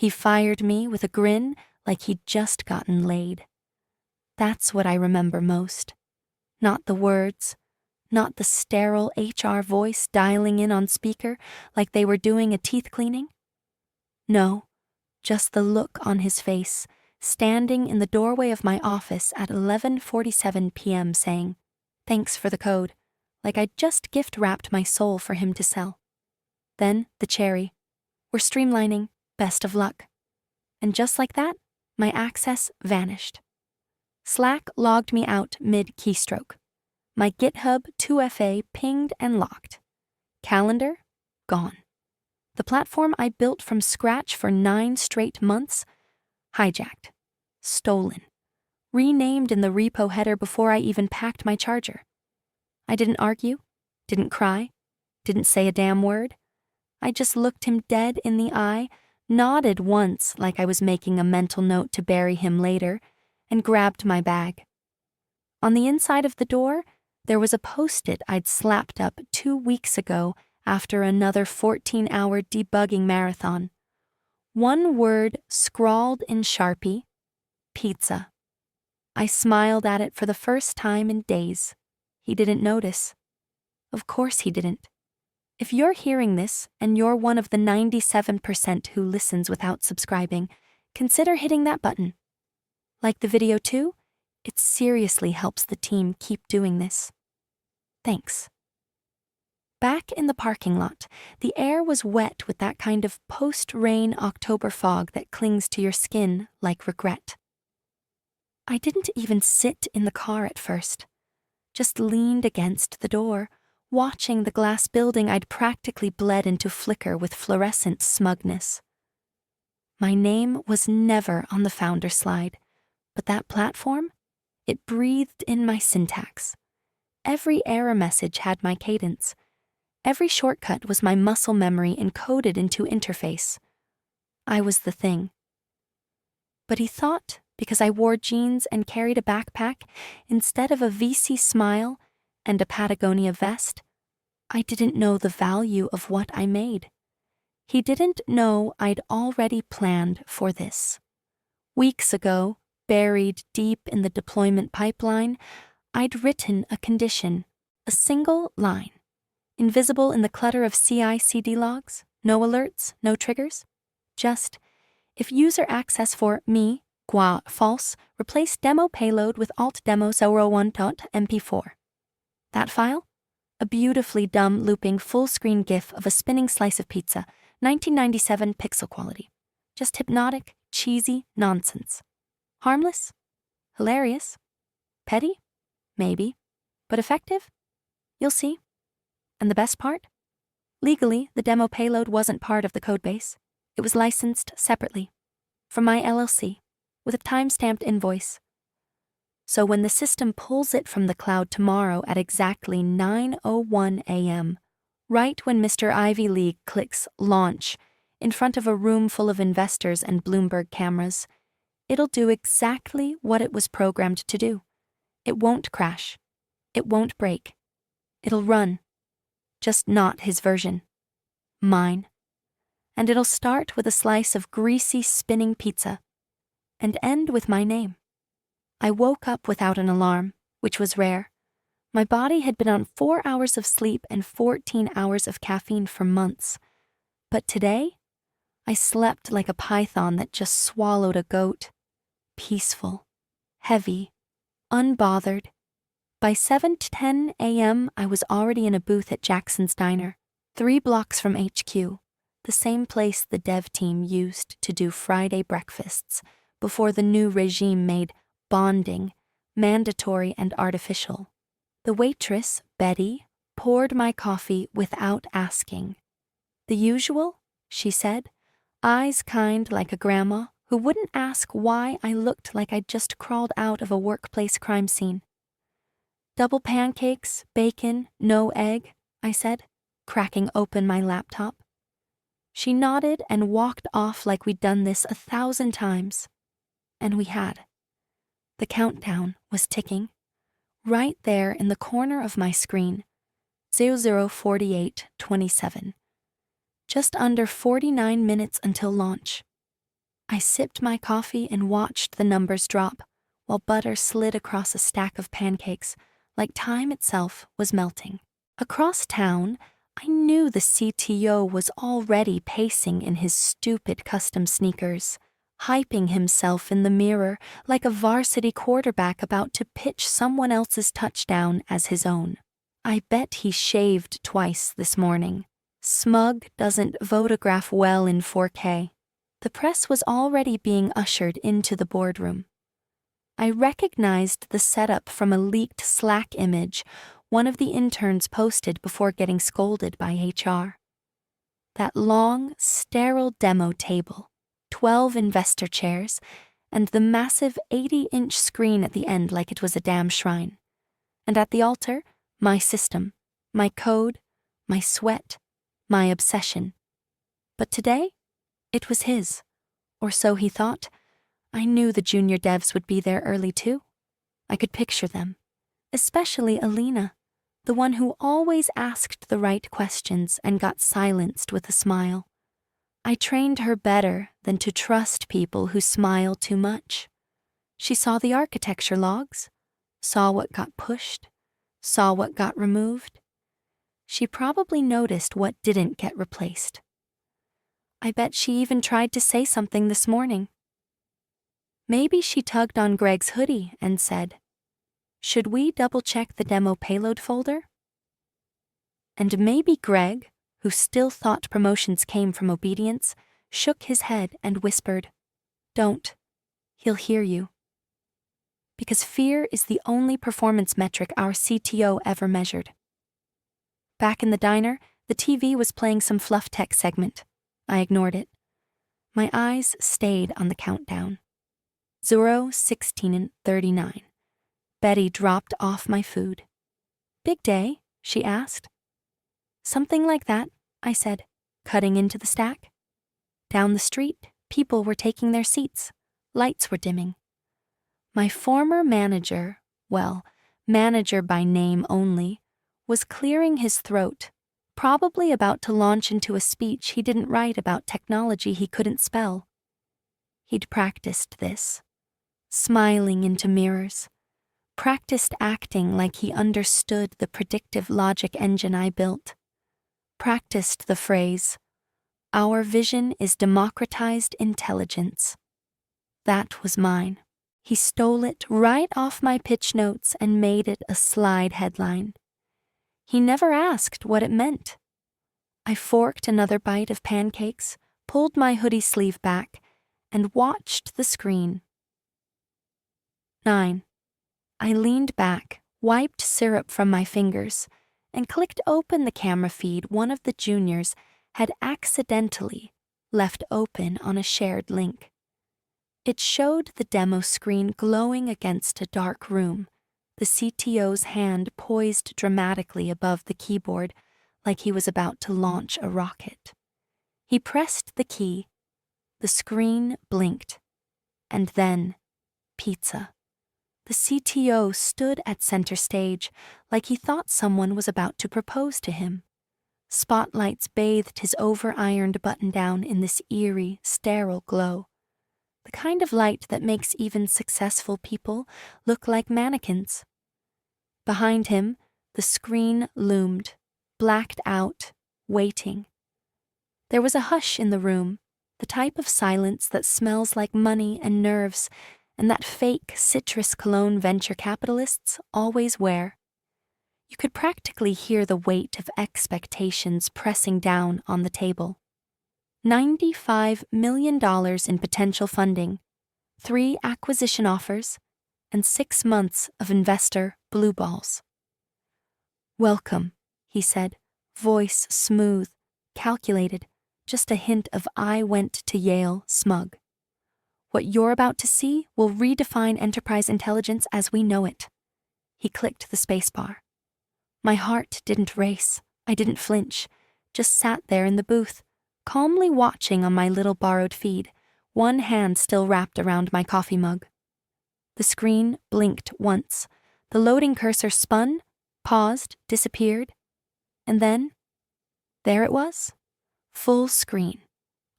He fired me with a grin like he'd just gotten laid. That's what I remember most. Not the words, not the sterile HR voice dialing in on speaker like they were doing a teeth cleaning. No, just the look on his face, standing in the doorway of my office at 11:47 p.m. saying, "Thanks for the code," like I'd just gift-wrapped my soul for him to sell. Then the cherry. "We're streamlining, best of luck." And just like that, my access vanished. Slack logged me out mid-keystroke. My GitHub 2FA pinged and locked. Calendar, gone. The platform I built from scratch for 9 straight months, hijacked, stolen, renamed in the repo header before I even packed my charger. I didn't argue, didn't cry, didn't say a damn word. I just looked him dead in the eye, nodded once like I was making a mental note to bury him later, and grabbed my bag. On the inside of the door, there was a post-it I'd slapped up 2 weeks ago after another 14-hour debugging marathon. One word scrawled in Sharpie, pizza. I smiled at it for the first time in days. He didn't notice. Of course he didn't. If you're hearing this and you're one of the 97% who listens without subscribing, consider hitting that button. Like the video too? It seriously helps the team keep doing this. Thanks. Back in the parking lot, the air was wet with that kind of post-rain October fog that clings to your skin like regret. I didn't even sit in the car at first, just leaned against the door, watching the glass building I'd practically bled into flicker with fluorescent smugness. My name was never on the founder slide, but that platform, it breathed in my syntax. Every error message had my cadence. Every shortcut was my muscle memory encoded into interface. I was the thing. But he thought, because I wore jeans and carried a backpack, instead of a VC smile and a Patagonia vest, I didn't know the value of what I made. He didn't know I'd already planned for this. Weeks ago, buried deep in the deployment pipeline, I'd written a condition, a single line, invisible in the clutter of CI/CD logs, no alerts, no triggers. Just, if user access for me, qua false, replace demo payload with alt demo 01.mp4. That file? A beautifully dumb looping full-screen GIF of a spinning slice of pizza, 1997 pixel quality. Just hypnotic, cheesy nonsense. Harmless? Hilarious? Petty? Maybe. But effective? You'll see. And the best part? Legally, the demo payload wasn't part of the codebase. It was licensed separately, from my LLC, with a time-stamped invoice. So when the system pulls it from the cloud tomorrow at exactly 9:01 a.m., right when Mr. Ivy League clicks launch in front of a room full of investors and Bloomberg cameras, it'll do exactly what it was programmed to do. It won't crash. It won't break. It'll run. Just not his version. Mine. And it'll start with a slice of greasy spinning pizza and end with my name. I woke up without an alarm, which was rare. My body had been on 4 hours of sleep and 14 hours of caffeine for months. But today, I slept like a python that just swallowed a goat. Peaceful, heavy, unbothered. By 7:10 a.m., I was already in a booth at Jackson's Diner, 3 blocks from HQ, the same place the dev team used to do Friday breakfasts before the new regime made bonding mandatory and artificial. The waitress, Betty, poured my coffee without asking. The usual, she said, eyes kind like a grandma who wouldn't ask why I looked like I'd just crawled out of a workplace crime scene. Double pancakes, bacon, no egg, I said, cracking open my laptop. She nodded and walked off like we'd done this 1,000 times. And we had. The countdown was ticking. Right there in the corner of my screen, 00:48:27. Just under 49 minutes until launch. I sipped my coffee and watched the numbers drop, while butter slid across a stack of pancakes, like time itself was melting. Across town, I knew the CTO was already pacing in his stupid custom sneakers, hyping himself in the mirror like a varsity quarterback about to pitch someone else's touchdown as his own. I bet he shaved twice this morning. Smug doesn't photograph well in 4K. The press was already being ushered into the boardroom. I recognized the setup from a leaked Slack image one of the interns posted before getting scolded by HR. That long, sterile demo table, 12 investor chairs, and the massive 80-inch screen at the end like it was a damn shrine. And at the altar, my system, my code, my sweat, my obsession. But today, it was his, or so he thought. I knew the junior devs would be there early too. I could picture them, especially Alina, the one who always asked the right questions and got silenced with a smile. I trained her better than to trust people who smile too much. She saw the architecture logs, saw what got pushed, saw what got removed. She probably noticed what didn't get replaced. I bet she even tried to say something this morning. Maybe she tugged on Greg's hoodie and said, "Should we double-check the demo payload folder?" And maybe Greg, who still thought promotions came from obedience, shook his head and whispered, "Don't. He'll hear you." Because fear is the only performance metric our CTO ever measured. Back in the diner, the TV was playing some fluff tech segment. I ignored it. My eyes stayed on the countdown. 0, 16, and 39. Betty dropped off my food. "Big day?" she asked. "Something like that," I said, cutting into the stack. Down the street, people were taking their seats. Lights were dimming. My former manager, well, manager by name only, was clearing his throat, probably about to launch into a speech he didn't write about technology he couldn't spell. He'd practiced this, smiling into mirrors, practiced acting like he understood the predictive logic engine I built, practiced the phrase, "Our vision is democratized intelligence." That was mine. He stole it right off my pitch notes and made it a slide headline. He never asked what it meant. I forked another bite of pancakes, pulled my hoodie sleeve back, and watched the screen. 9. I leaned back, wiped syrup from my fingers, and clicked open the camera feed one of the juniors had accidentally left open on a shared link. It showed the demo screen glowing against a dark room, the CTO's hand poised dramatically above the keyboard like he was about to launch a rocket. He pressed the key, the screen blinked, and then pizza. The CTO stood at center stage like he thought someone was about to propose to him. Spotlights bathed his over-ironed button-down in this eerie, sterile glow. The kind of light that makes even successful people look like mannequins. Behind him, the screen loomed, blacked out, waiting. There was a hush in the room, the type of silence that smells like money and nerves, and that fake citrus cologne venture capitalists always wear. You could practically hear the weight of expectations pressing down on the table. $95 million in potential funding, 3 acquisition offers, and 6 months of investor blue balls. "Welcome," he said, voice smooth, calculated, just a hint of "I went to Yale" smug. "What you're about to see will redefine enterprise intelligence as we know it." He clicked the spacebar. My heart didn't race. I didn't flinch, just sat there in the booth, calmly watching on my little borrowed feed, one hand still wrapped around my coffee mug. The screen blinked once. The loading cursor spun, paused, disappeared, and then, there it was. Full screen,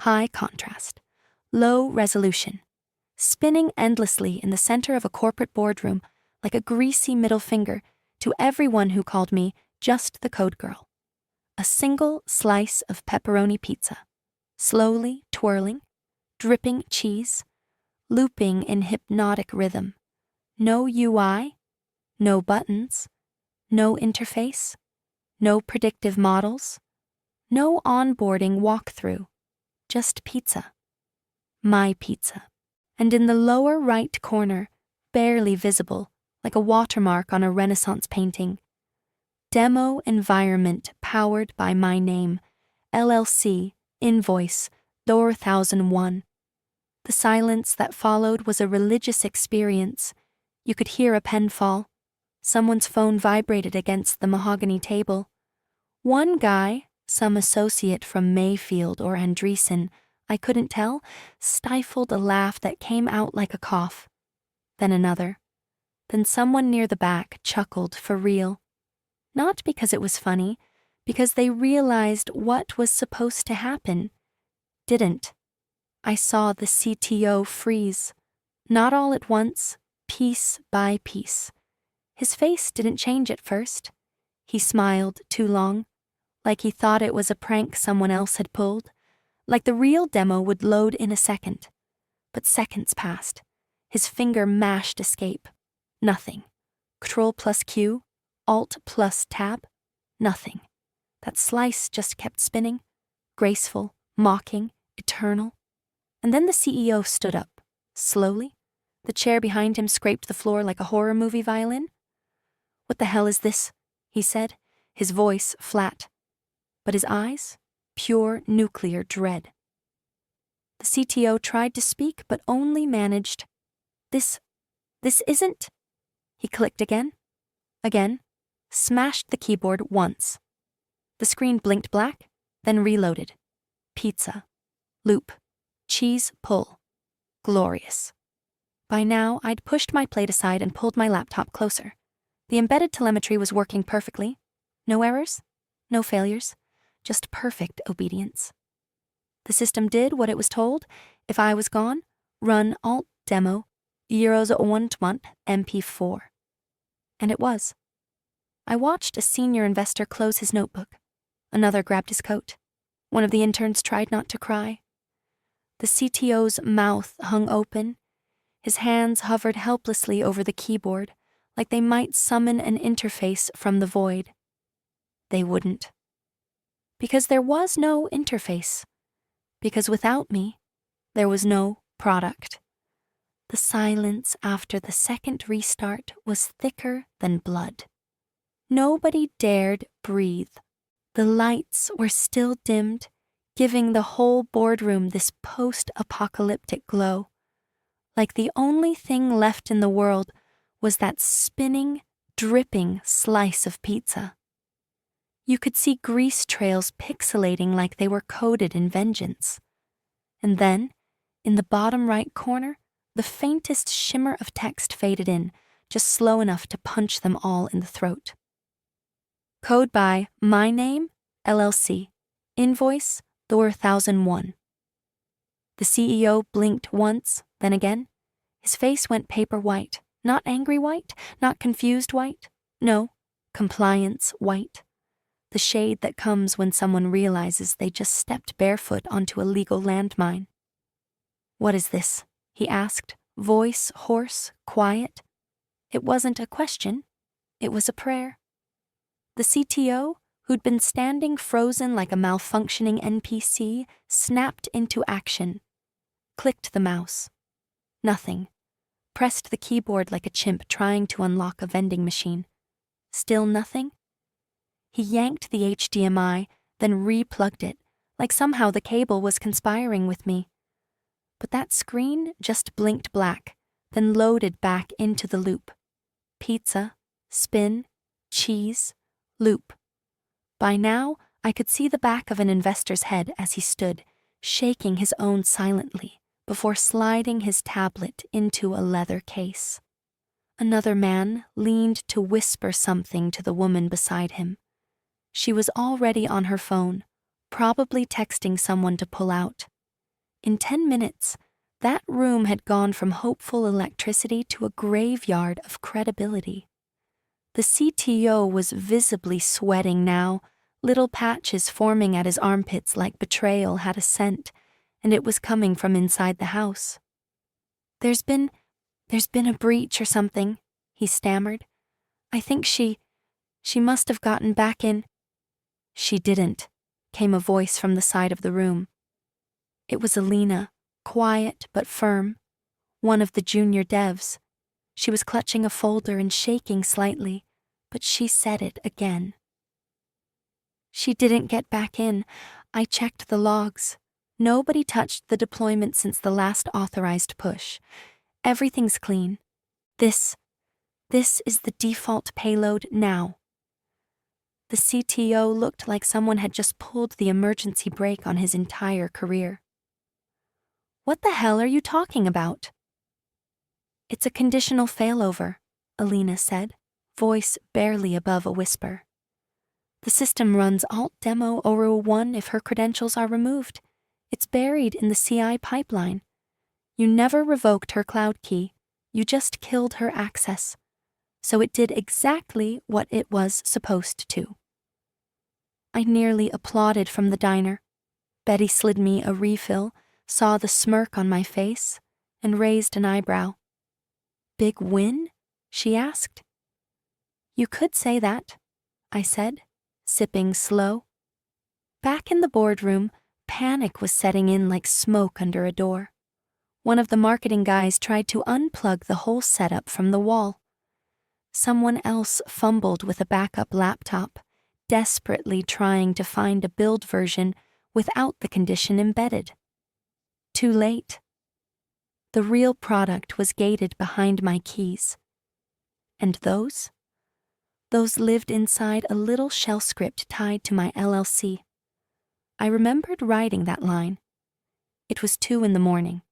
high contrast, low resolution, spinning endlessly in the center of a corporate boardroom like a greasy middle finger to everyone who called me just the code girl. A single slice of pepperoni pizza, slowly twirling, dripping cheese, looping in hypnotic rhythm. No UI, no buttons, no interface, no predictive models, no onboarding walkthrough, just pizza. My pizza. And in the lower right corner, barely visible, like a watermark on a Renaissance painting, demo environment powered by my name, LLC, invoice, door 1001. The silence that followed was a religious experience. You could hear a pen fall. Someone's phone vibrated against the mahogany table. One guy, some associate from Mayfield or Andreessen, I couldn't tell, stifled a laugh that came out like a cough. Then another. Then someone near the back chuckled for real. Not because it was funny, because they realized what was supposed to happen. Didn't. I saw the CTO freeze. Not all at once, piece by piece. His face didn't change at first. He smiled too long, like he thought it was a prank someone else had pulled, like the real demo would load in a second. But seconds passed. His finger mashed escape. Nothing. Ctrl+Q, Alt+Tab, nothing. That slice just kept spinning, graceful, mocking, eternal. And then the CEO stood up, slowly. The chair behind him scraped the floor like a horror movie violin. "What the hell is this?" he said, his voice flat. But his eyes, pure nuclear dread. The CTO tried to speak, but only managed, This isn't..." He clicked again, smashed the keyboard once. The screen blinked black, then reloaded. Pizza. Loop. Cheese pull. Glorious. By now, I'd pushed my plate aside and pulled my laptop closer. The embedded telemetry was working perfectly. No errors, no failures, just perfect obedience. The system did what it was told. If I was gone, run alt demo euros 120 MP4. And it was. I watched a senior investor close his notebook. Another grabbed his coat. One of the interns tried not to cry. The CTO's mouth hung open. His hands hovered helplessly over the keyboard, like they might summon an interface from the void. They wouldn't. Because there was no interface. Because without me, there was no product. The silence after the second restart was thicker than blood. Nobody dared breathe. The lights were still dimmed, giving the whole boardroom this post-apocalyptic glow. Like the only thing left in the world was that spinning, dripping slice of pizza. You could see grease trails pixelating like they were coated in vengeance. And then, in the bottom right corner, the faintest shimmer of text faded in, just slow enough to punch them all in the throat. Code by My Name, LLC. Invoice, door 1001. The CEO blinked once, then again. His face went paper white. Not angry white, not confused white. No, compliance white. The shade that comes when someone realizes they just stepped barefoot onto a legal landmine. "What is this?" he asked, voice hoarse, quiet. It wasn't a question. It was a prayer. The CTO, who'd been standing frozen like a malfunctioning NPC, snapped into action. Clicked the mouse. Nothing. Pressed the keyboard like a chimp trying to unlock a vending machine. Still nothing? He yanked the HDMI, then re-plugged it, like somehow the cable was conspiring with me. But that screen just blinked black, then loaded back into the loop. Pizza, spin, cheese, loop. By now, I could see the back of an investor's head as he stood, shaking his own silently, before sliding his tablet into a leather case. Another man leaned to whisper something to the woman beside him. She was already on her phone, probably texting someone to pull out. In 10 minutes, That room had gone from hopeful electricity to a graveyard of credibility. The CTO was visibly sweating now, little patches forming at his armpits like betrayal had a scent, and it was coming from inside the house. There's been a breach or something," he stammered. "I think she must have gotten back in." "She didn't," came a voice from the side of the room. It was Alina, quiet but firm, one of the junior devs. She was clutching a folder and shaking slightly, but she said it again. "She didn't get back in. I checked the logs. Nobody touched the deployment since the last authorized push. Everything's clean. This is the default payload now." The CTO looked like someone had just pulled the emergency brake on his entire career. "What the hell are you talking about?" "It's a conditional failover," Alina said, voice barely above a whisper. "The system runs alt-demo ORU1 if her credentials are removed. It's buried in the CI pipeline. You never revoked her cloud key. You just killed her access. So it did exactly what it was supposed to." I nearly applauded from the diner. Betty slid me a refill, saw the smirk on my face, and raised an eyebrow. "Big win?" she asked. "You could say that," I said, sipping slow. Back in the boardroom, panic was setting in like smoke under a door. One of the marketing guys tried to unplug the whole setup from the wall. Someone else fumbled with a backup laptop, desperately trying to find a build version without the condition embedded. Too late. The real product was gated behind my keys. And those lived inside a little shell script tied to my LLC. I remembered writing that line. It was 2 a.m.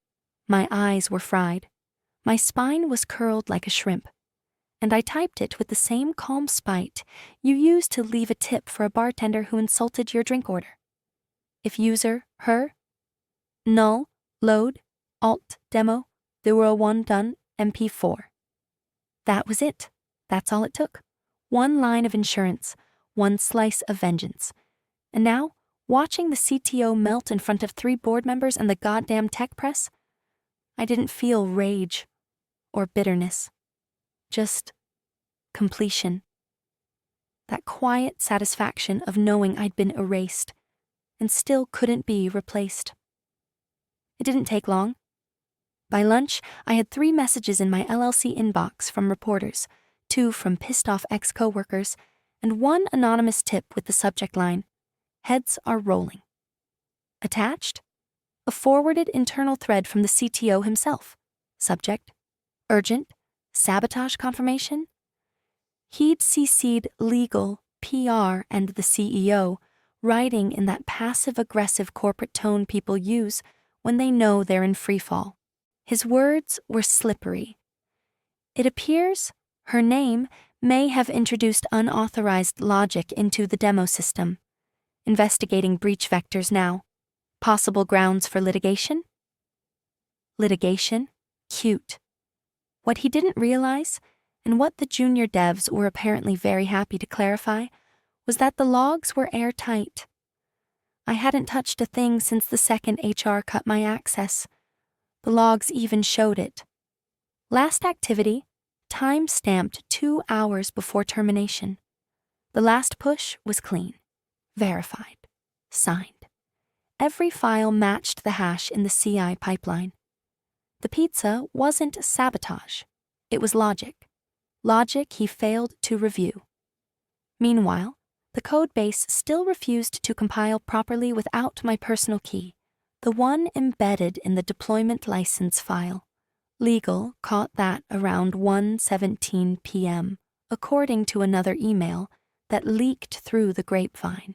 My eyes were fried. My spine was curled like a shrimp. And I typed it with the same calm spite you use to leave a tip for a bartender who insulted your drink order. If user, her, null, load, alt, demo, 01 done, MP4. That was it. That's all it took. 1 line of insurance, 1 slice of vengeance. And now, watching the CTO melt in front of 3 board members and the goddamn tech press, I didn't feel rage or bitterness. Just completion. That quiet satisfaction of knowing I'd been erased and still couldn't be replaced. It didn't take long. By lunch, I had 3 messages in my LLC inbox from reporters, 2 from pissed-off ex-coworkers, and 1 anonymous tip with the subject line, "Heads are rolling." Attached? A forwarded internal thread from the CTO himself. Subject, urgent, sabotage confirmation. He'd CC'd legal, PR, and the CEO, writing in that passive-aggressive corporate tone people use when they know they're in freefall. His words were slippery. "It appears her name may have introduced unauthorized logic into the demo system. Investigating breach vectors now. Possible grounds for litigation?" Litigation? Cute. What he didn't realize, and what the junior devs were apparently very happy to clarify, was that the logs were airtight. I hadn't touched a thing since the second HR cut my access. The logs even showed it. Last activity, time-stamped 2 hours before termination. The last push was clean, verified, signed. Every file matched the hash in the CI pipeline. The pizza wasn't sabotage. It was logic. Logic he failed to review. Meanwhile, the codebase still refused to compile properly without my personal key, the one embedded in the deployment license file. Legal caught that around 1:17 p.m., according to another email that leaked through the grapevine.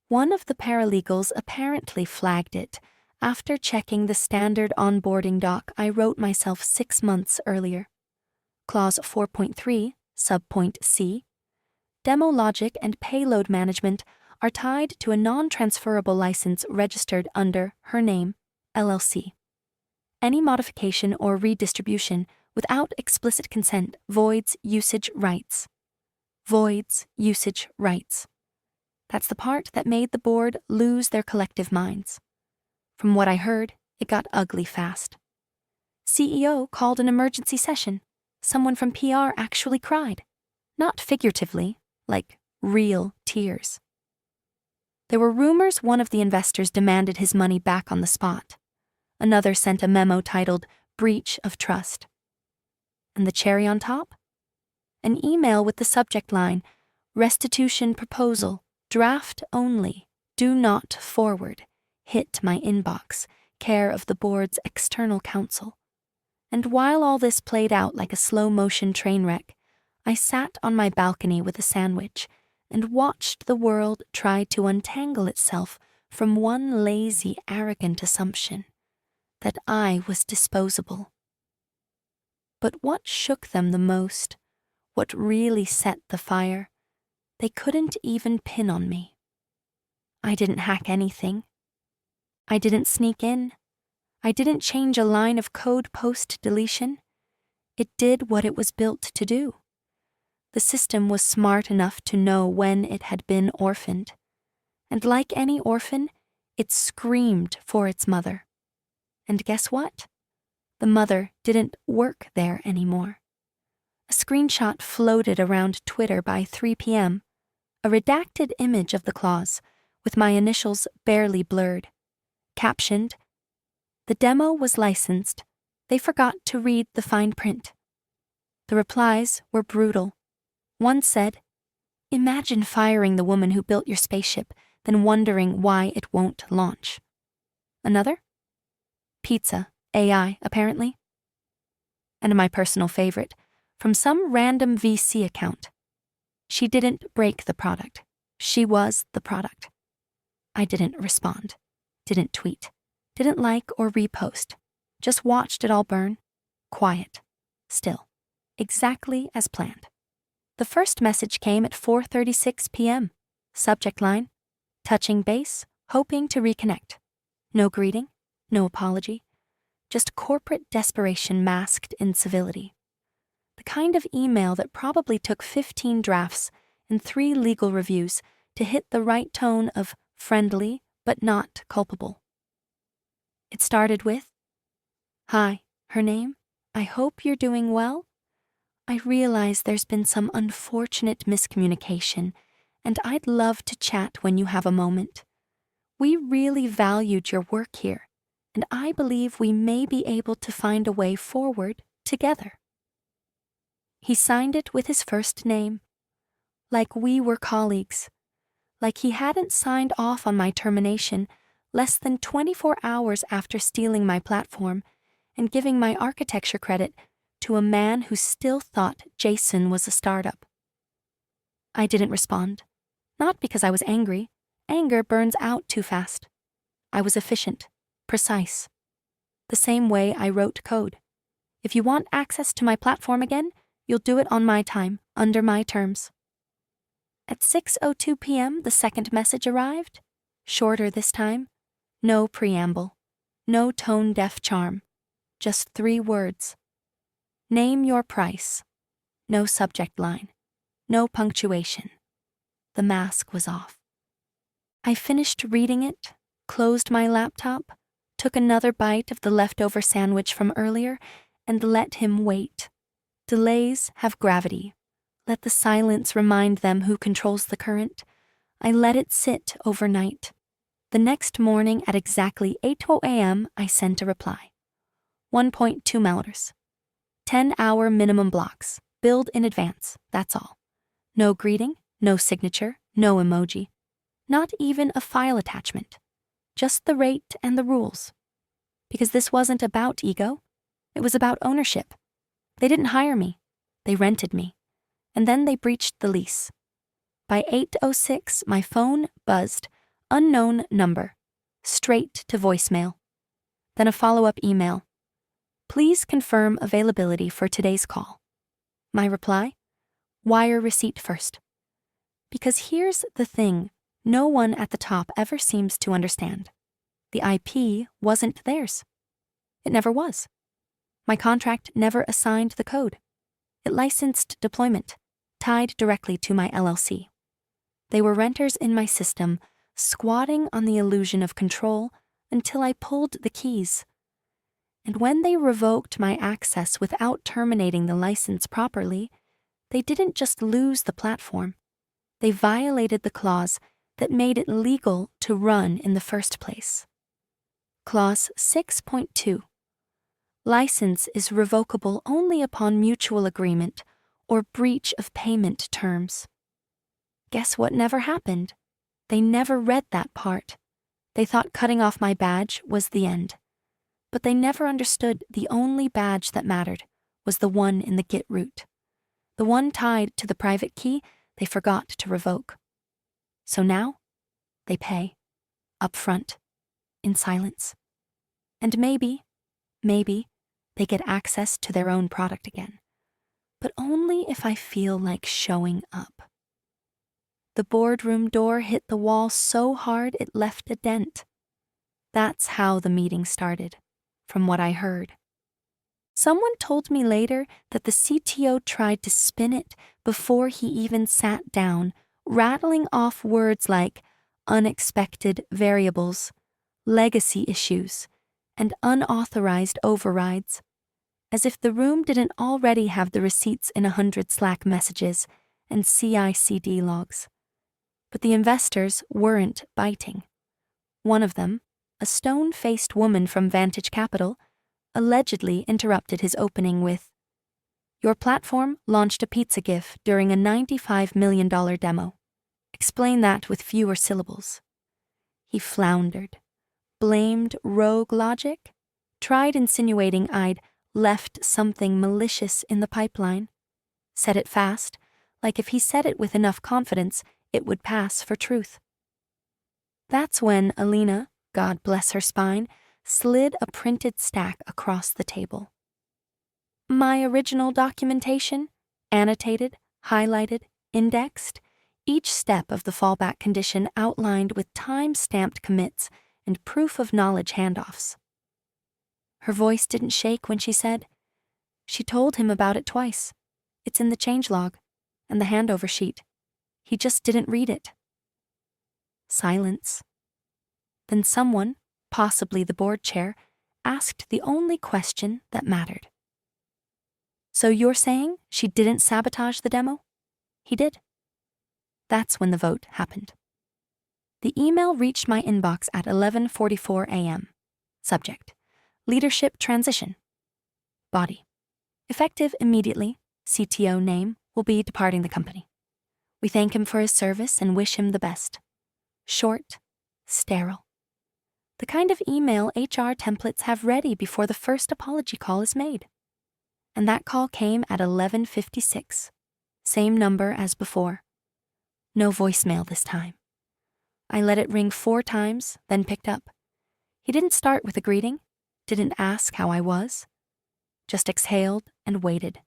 One of the paralegals apparently flagged it after checking the standard onboarding doc I wrote myself 6 months earlier. Clause 4.3, subpoint C. Demo logic and payload management are tied to a non-transferable license registered under her name, LLC. Any modification or redistribution without explicit consent voids usage rights. Voids usage rights. That's the part that made the board lose their collective minds. From what I heard, it got ugly fast. CEO called an emergency session. Someone from PR actually cried. Not figuratively, like real tears. There were rumors one of the investors demanded his money back on the spot. Another sent a memo titled Breach of Trust. And the cherry on top? An email with the subject line, Restitution Proposal, Draft Only, Do Not Forward, hit my inbox, care of the board's external counsel. And while all this played out like a slow-motion train wreck, I sat on my balcony with a sandwich and watched the world try to untangle itself from one lazy, arrogant assumption that I was disposable. But what shook them the most, what really set the fire, they couldn't even pin on me. I didn't hack anything. I didn't sneak in. I didn't change a line of code post-deletion. It did what it was built to do. The system was smart enough to know when it had been orphaned. And like any orphan, it screamed for its mother. And guess what? The mother didn't work there anymore. A screenshot floated around Twitter by 3 p.m., a redacted image of the clause, with my initials barely blurred. Captioned, "The demo was licensed. They forgot to read the fine print." The replies were brutal. One said, "Imagine firing the woman who built your spaceship, then wondering why it won't launch." Another? "Pizza, AI, apparently." And my personal favorite, from some random VC account. "She didn't break the product. She was the product." I didn't respond, didn't tweet, didn't like or repost, just watched it all burn, quiet, still, exactly as planned. The first message came at 4:36 p.m. Subject line, "Touching base, hoping to reconnect." No greeting, no apology, just corporate desperation masked in civility. The kind of email that probably took 15 drafts and 3 legal reviews to hit the right tone of friendly but not culpable. It started with, "Hi, her name? I hope you're doing well. I realize there's been some unfortunate miscommunication, and I'd love to chat when you have a moment. We really valued your work here, and I believe we may be able to find a way forward together." He signed it with his first name, like we were colleagues, like he hadn't signed off on my termination less than 24 hours after stealing my platform and giving my architecture credit to a man who still thought Jason was a startup. I didn't respond, not because I was angry. Anger burns out too fast. I was efficient, precise. The same way I wrote code. If you want access to my platform again, you'll do it on my time, under my terms. At 6:02 p.m., the second message arrived. Shorter this time. No preamble. No tone-deaf charm. Just 3 words. Name your price. No subject line. No punctuation. The mask was off. I finished reading it, closed my laptop, took another bite of the leftover sandwich from earlier, and let him wait. Delays have gravity. Let the silence remind them who controls the current. I let it sit overnight. The next morning at exactly 8:00 a.m., I sent a reply. 1.2 Melters. 10-hour minimum blocks. Build in advance, that's all. No greeting, no signature, no emoji. Not even a file attachment. Just the rate and the rules. Because this wasn't about ego. It was about ownership. They didn't hire me. They rented me. And then they breached the lease. By 8:06, my phone buzzed. Unknown number. Straight to voicemail. Then a follow-up email. Please confirm availability for today's call. My reply? Wire receipt first. Because here's the thing no one at the top ever seems to understand. The IP wasn't theirs. It never was. My contract never assigned the code. It licensed deployment, tied directly to my LLC. They were renters in my system, squatting on the illusion of control until I pulled the keys. And when they revoked my access without terminating the license properly, they didn't just lose the platform. They violated the clause that made it legal to run in the first place. Clause 6.2. License is revocable only upon mutual agreement or breach of payment terms. Guess what never happened? They never read that part. They thought cutting off my badge was the end. But they never understood the only badge that mattered was the one in the Git root. The one tied to the private key they forgot to revoke. So now, they pay. Up front. In silence. And maybe, they get access to their own product again. But only if I feel like showing up. The boardroom door hit the wall so hard it left a dent. That's how the meeting started, from what I heard. Someone told me later that the CTO tried to spin it before he even sat down, rattling off words like unexpected variables, legacy issues, and unauthorized overrides, as if the room didn't already have the receipts in 100 Slack messages and CI/CD logs. But the investors weren't biting. One of them, a stone-faced woman from Vantage Capital, allegedly interrupted his opening with, "Your platform launched a pizza GIF during a $95 million demo. Explain that with fewer syllables." He floundered, blamed rogue logic, tried insinuating I'd left something malicious in the pipeline, said it fast, like if he said it with enough confidence, it would pass for truth. That's when Alina, God bless her spine, slid a printed stack across the table. My original documentation, annotated, highlighted, indexed, each step of the fallback condition outlined with time-stamped commits and proof of knowledge handoffs. Her voice didn't shake when she said, "She told him about it twice. It's in the changelog and the handover sheet. He just didn't read it." Silence. Then someone, possibly the board chair, asked the only question that mattered. "So you're saying she didn't sabotage the demo?" He did. That's when the vote happened. The email reached my inbox at 11:44 a.m. Subject: Leadership Transition. Body: Effective immediately. CTO name will be departing the company. We thank him for his service and wish him the best. Short, sterile. The kind of email HR templates have ready before the first apology call is made. And that call came at 11:56. Same number as before. No voicemail this time. I let it ring 4 times, then picked up. He didn't start with a greeting, didn't ask how I was. Just exhaled and waited.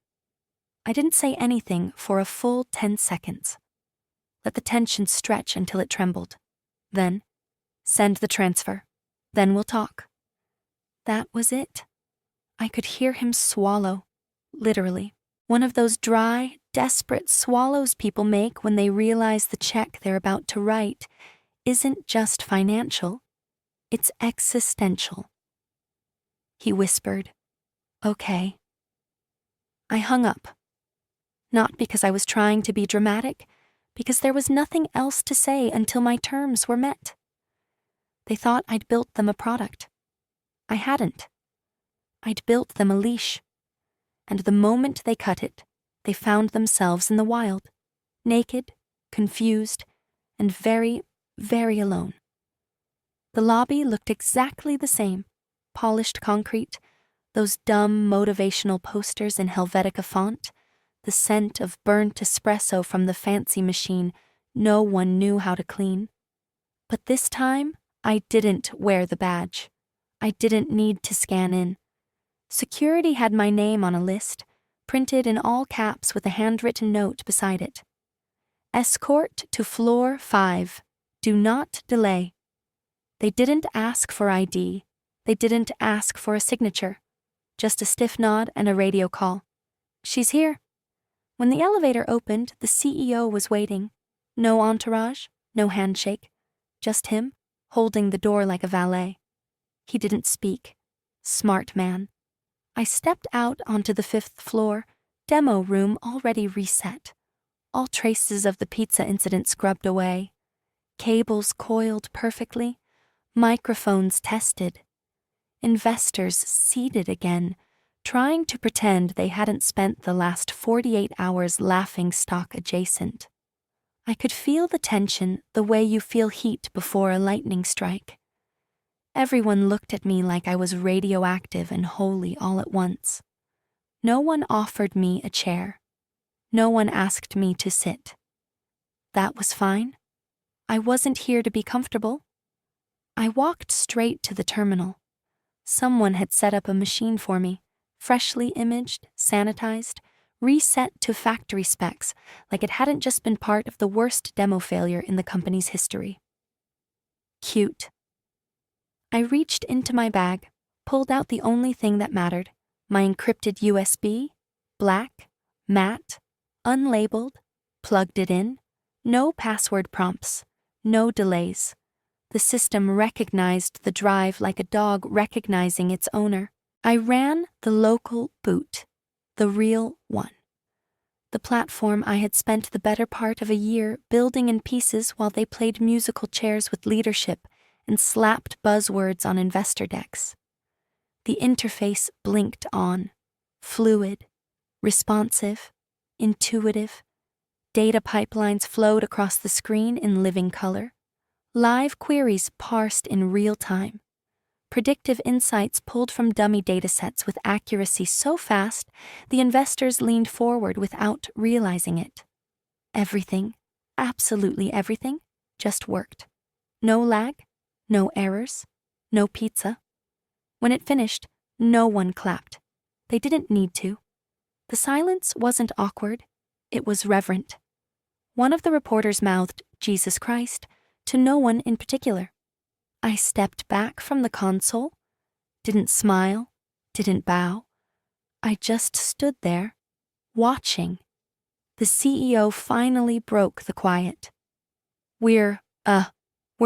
I didn't say anything for a full 10 seconds. Let the tension stretch until it trembled. Then, send the transfer. Then we'll talk. That was it. I could hear him swallow, literally. One of those dry, desperate swallows people make when they realize the check they're about to write isn't just financial, it's existential. He whispered, "Okay." I hung up. Not because I was trying to be dramatic, because there was nothing else to say until my terms were met. They thought I'd built them a product. I hadn't. I'd built them a leash. And the moment they cut it, they found themselves in the wild, naked, confused, and very, very alone. The lobby looked exactly the same, polished concrete, those dumb motivational posters in Helvetica font, the scent of burnt espresso from the fancy machine no one knew how to clean. But this time, I didn't wear the badge. I didn't need to scan in. Security had my name on a list, printed in all caps with a handwritten note beside it. Escort to floor 5. Do not delay. They didn't ask for ID. They didn't ask for a signature, just a stiff nod and a radio call. "She's here." When the elevator opened, the CEO was waiting. No entourage, no handshake, just him, holding the door like a valet. He didn't speak. Smart man. I stepped out onto the 5th floor, demo room already reset. All traces of the pizza incident scrubbed away. Cables coiled perfectly, microphones tested. Investors seated again, trying to pretend they hadn't spent the last 48 hours laughing stock adjacent. I could feel the tension the way you feel heat before a lightning strike. Everyone looked at me like I was radioactive and holy all at once. No one offered me a chair. No one asked me to sit. That was fine. I wasn't here to be comfortable. I walked straight to the terminal. Someone had set up a machine for me, freshly imaged, sanitized, reset to factory specs like it hadn't just been part of the worst demo failure in the company's history. Cute. I reached into my bag, pulled out the only thing that mattered, my encrypted USB, black, matte, unlabeled, plugged it in, no password prompts, no delays. The system recognized the drive like a dog recognizing its owner. I ran the local boot, the real one. The platform I had spent the better part of a year building in pieces while they played musical chairs with leadership and slapped buzzwords on investor decks. The interface blinked on, fluid, responsive, intuitive. Data pipelines flowed across the screen in living color. Live queries parsed in real time. Predictive insights pulled from dummy datasets with accuracy so fast the investors leaned forward without realizing it. Everything, absolutely everything, just worked. No lag, no errors, no pizza. When it finished, no one clapped. They didn't need to. The silence wasn't awkward, it was reverent. One of the reporters mouthed, "Jesus Christ," to no one in particular. I stepped back from the console, didn't smile, didn't bow. I just stood there, watching. The CEO finally broke the quiet. We're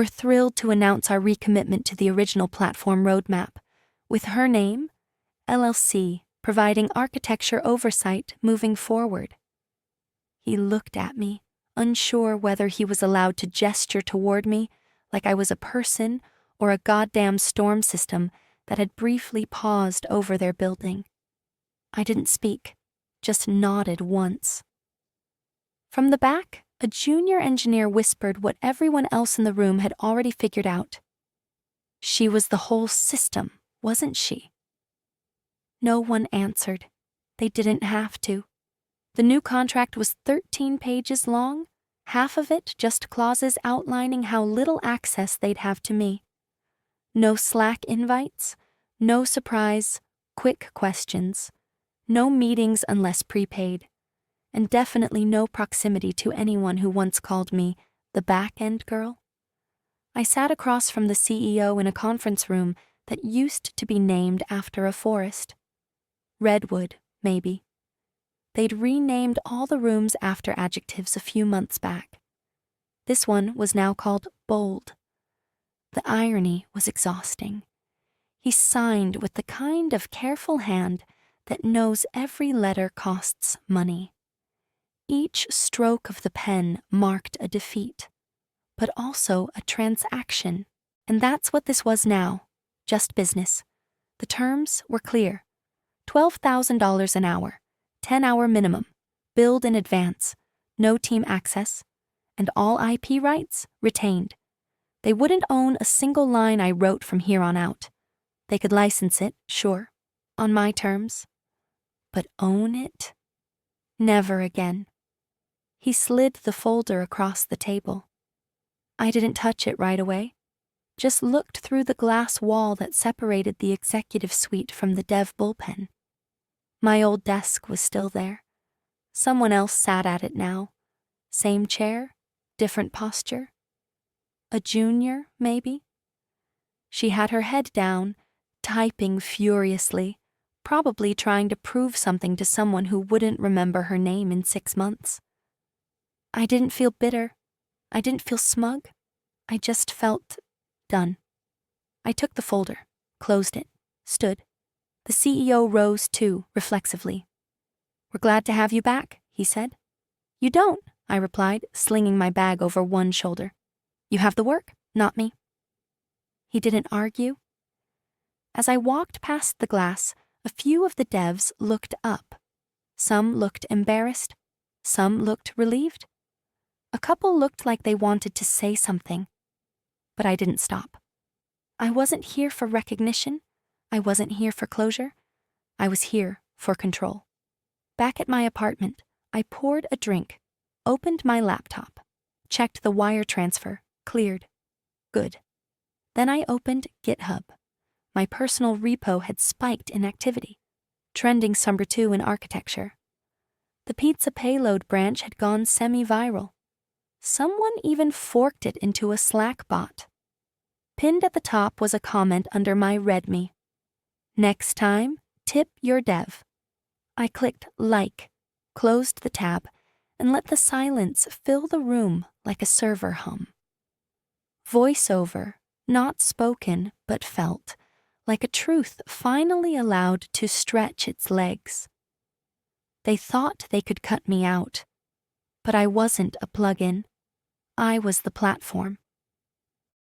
thrilled to announce our recommitment to the original platform roadmap, with her name, LLC, providing architecture oversight moving forward. He looked at me, unsure whether he was allowed to gesture toward me like I was a person or a goddamn storm system that had briefly paused over their building. I didn't speak, just nodded once. From the back, a junior engineer whispered what everyone else in the room had already figured out. She was the whole system, wasn't she? No one answered. They didn't have to. The new contract was 13 pages long, half of it just clauses outlining how little access they'd have to me. No Slack invites, no surprise, quick questions, no meetings unless prepaid, and definitely no proximity to anyone who once called me the back-end girl. I sat across from the CEO in a conference room that used to be named after a forest. Redwood, maybe. They'd renamed all the rooms after adjectives a few months back. This one was now called Bold. The irony was exhausting. He signed with the kind of careful hand that knows every letter costs money. Each stroke of the pen marked a defeat, but also a transaction. And that's what this was now, just business. The terms were clear. $12,000 an hour, 10-hour minimum, billed in advance, no team access, and all IP rights retained. They wouldn't own a single line I wrote from here on out. They could license it, sure, on my terms. But own it? Never again. He slid the folder across the table. I didn't touch it right away, just looked through the glass wall that separated the executive suite from the dev bullpen. My old desk was still there. Someone else sat at it now. Same chair, different posture. A junior, maybe? She had her head down, typing furiously, probably trying to prove something to someone who wouldn't remember her name in 6 months. I didn't feel bitter. I didn't feel smug. I just felt done. I took the folder, closed it, stood. The CEO rose too, reflexively. "We're glad to have you back," he said. "You don't," I replied, slinging my bag over one shoulder. "You have the work, not me." He didn't argue. As I walked past the glass, a few of the devs looked up. Some looked embarrassed. Some looked relieved. A couple looked like they wanted to say something. But I didn't stop. I wasn't here for recognition. I wasn't here for closure. I was here for control. Back at my apartment, I poured a drink, opened my laptop, checked the wire transfer, cleared. Good. Then I opened GitHub. My personal repo had spiked in activity, trending number 2 in architecture. The pizza payload branch had gone semi-viral. Someone even forked it into a Slack bot. Pinned at the top was a comment under my README. "Next time, tip your dev." I clicked like, closed the tab, and let the silence fill the room like a server hum. Voiceover, not spoken but felt, like a truth finally allowed to stretch its legs. They thought they could cut me out, but I wasn't a plug-in. I was the platform.